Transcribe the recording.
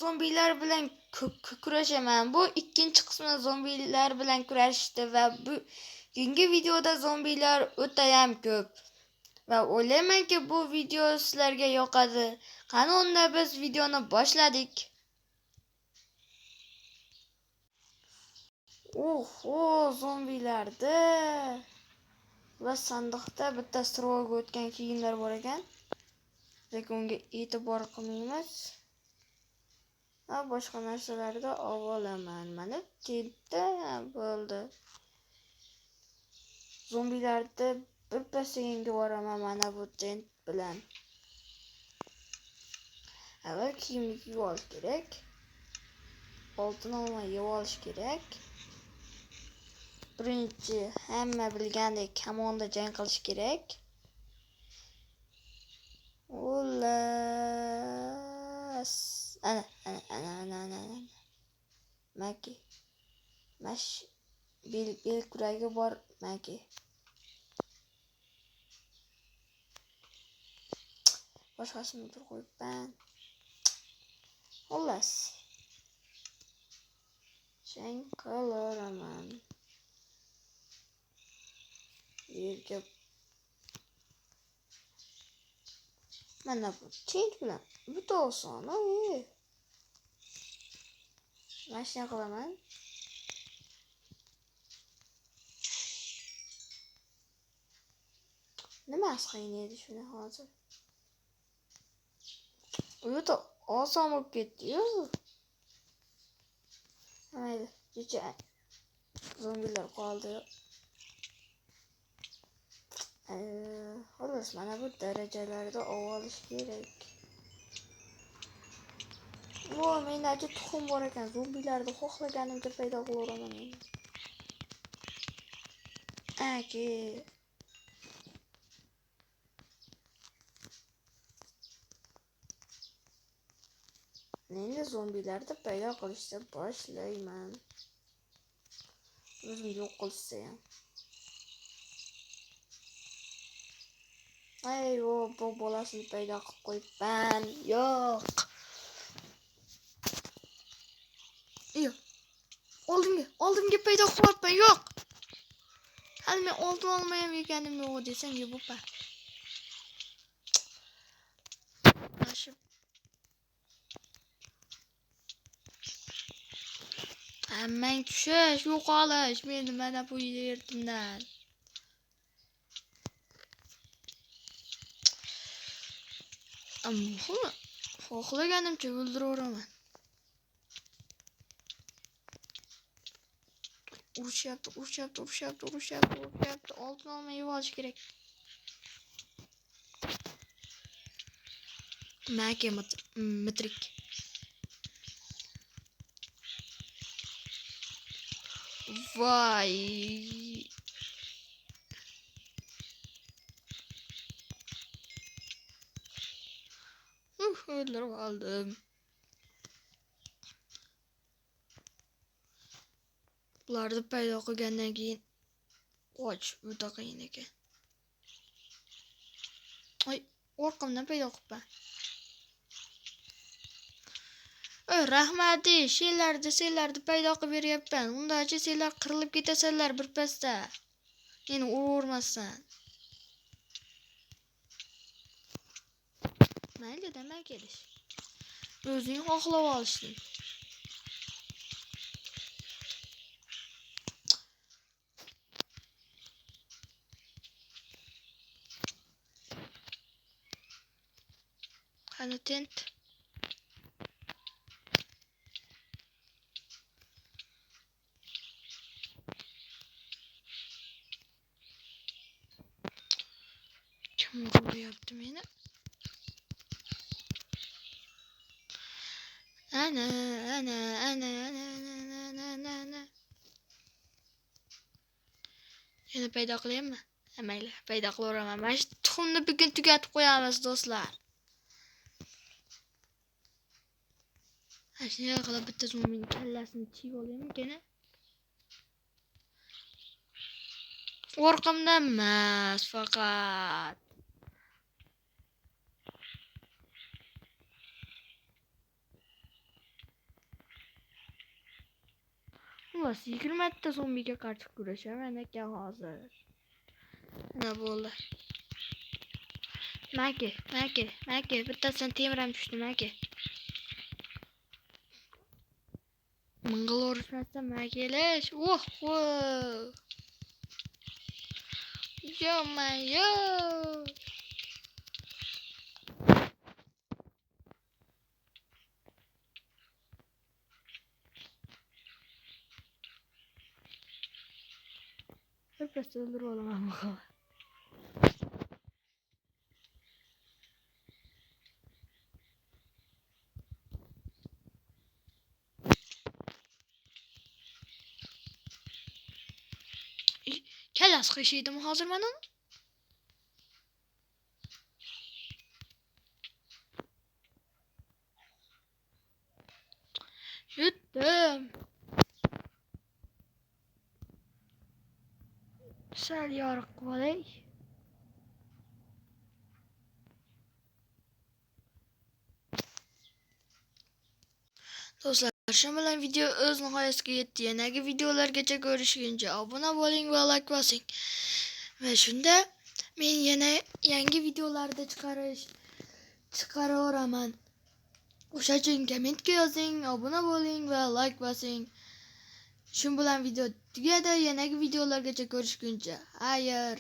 zombilar bilan kurashaman. Bu ikkinchi qismi zombilar bilan kurashishdi va bugungi videoda zombilar o'ta ham ko'p. Va o'ylaymanki bu video sizlarga yoqadi. Qani unda biz videoni boshladik. Oho, zombilarda va sandiqda bitta stroga o'tgan kiyimlar bor ekan. Lekin unga e'tibor qilmaymiz. Va boshqa narsalarda olaman. Mana tentda bo'ldi. Zombilarda birpasga boraman mana bu tent bilan. Avval kiyimni kiyib olish kerak. Oltin olma yeb olish kerak. Birinchi hamma bilgandek kamonda jang qilish kerak. Ulas. Ana. Maki. Bel kuragi bor maki. Boshqasini tur qo'yibman. Ulas. Jang qilaman. Yerga mana bu tent bilan bitta oson. Mashina qilaman. Nimasi qiyin edi shuni hozir. U yerda oson bo'lib ketdi-yu. Mayli, kecha zombilar qoldi. Xolos, mana bu darajalarda olish kerak. Menda tuxum bor ekan, zombilarni xohlaganimcha paydo qilaveraman. Aka. Endi zombilarni paydo qilishni boshlayman. O'zim yo'q qilsa ham. Bu bolasini paydo qilib qo'yibman. Yo'q. Oldimga paydo qilyapman. Yo'q. Hali men oltin olmayam yeganim yo'q desam, yo'q. Hammang tushish, yo'qolish meni mana bu yerdan. Ammo xohlaganimcha o'ldiraveraman. Urushyapti. Oltin olmay yeb olish kerak. Maka mitrik. Voy. O'ldirib oldim. Bularni paydo qilgandan keyin och o'ta qiyin ekan. Orqamdan paydo qilibman. Rahmat, senlarni paydo qilib beryapman. Undachi senlar qirilib ketasanlar birpasda. Meni ururmassan. Mayli, nima kelish. O'zing xohlab olishding. Qani tent. Kim ko'ryapti meni? Ana. Yana paydo qilayapman. Mayli, paydo qilaveraman. Mana shu tuxumni bugun tugatib qo'yamiz, do'stlar. Shunday qilib bitta zombining kallasini tiyib olaymikan? Orqamdan emas, faqat. bo'lsa 20 ta zombiga qarshi kurashaman ekan hozir. Mana bo'ldi. Maka, bittasidan temiram tushdi maka. Ming'il urishmasdan makalash. Yo. Birpasda o'ldirib olaman bu. Kallasi qiyshiydim hozir mana. Yutdim. Sal yoriq qilay. Do'stlar, shu bilan video o'z nihoyasiga yetdi. Yanagi videolargacha ko'rishguncha obuna bo'ling va like bosing. Va shunda men yana yangi videolarda chiqaraman. O'sha uchun kommentga yozing, obuna bo'ling va like bosing. Shu bilan video tugadi. Yanagi videolargacha ko'rishguncha. Xayr.